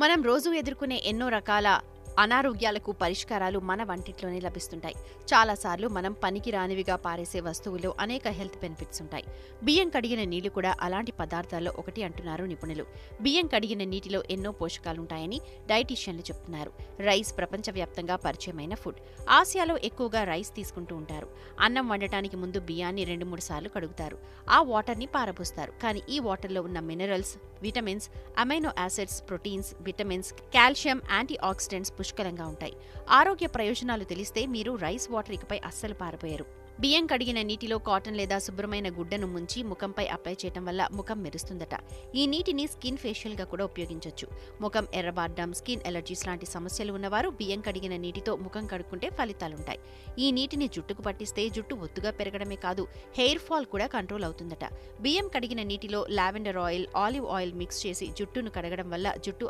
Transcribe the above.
మనం రోజూ ఎదుర్కొనే ఎన్నో రకాల అనారోగ్యాలకు పరిష్కారాలు మన వంటిట్లోనే లభిస్తుంటాయి. చాలాసార్లు మనం పనికి రానివిగా పారేసే వస్తువుల్లో అనేక హెల్త్ బెనిఫిట్స్ ఉంటాయి. బియ్యం కడిగిన నీళ్లు కూడా అలాంటి పదార్థాల్లో ఒకటి అంటున్నారు నిపుణులు. బియ్యం కడిగిన నీటిలో ఎన్నో పోషకాలుంటాయని డైటీషియన్లు చెప్తున్నారు. రైస్ ప్రపంచవ్యాప్తంగా పరిచయమైన ఫుడ్. ఆసియాలో ఎక్కువగా రైస్ తీసుకుంటూ ఉంటారు. అన్నం వండటానికి ముందు బియ్యాన్ని 2-3 సార్లు కడుగుతారు. ఆ వాటర్ని పారబోస్తారు. కానీ ఈ వాటర్లో ఉన్న minerals, vitamins, amino acids, proteins, vitamins, calcium, antioxidants పుష్కలంగా ఉంటాయి. ఆరోగ్య ప్రయోజనాలు తెలిస్తే మీరు రైస్ వాటర్ ఇకపై అస్సలు పారబోయరు. బియ్యం కడిగిన నీటిలో కాటన్ లేదా శుభ్రమైన గుడ్డను ముంచి ముఖంపై అప్లై చేయడం వల్ల ముఖం మెరుస్తుందట. ఈ నీటిని స్కిన్ ఫేషియల్ గా కూడా ఉపయోగించొచ్చు. ముఖం ఎర్రబారడం, స్కిన్ ఎలర్జీస్ లాంటి సమస్యలు ఉన్నవారు బియ్యం కడిగిన నీటితో ముఖం కడుక్కుంటే ఫలితాలుంటాయి. ఈ నీటిని జుట్టుకు పట్టిస్తే జుట్టు ఒత్తుగా పెరగడమే కాదు, హెయిర్ ఫాల్ కూడా కంట్రోల్ అవుతుందట. బియ్యం కడిగిన నీటిలో lavender oil, olive oil mix చేసి జుట్టును కడగడం వల్ల జుట్టు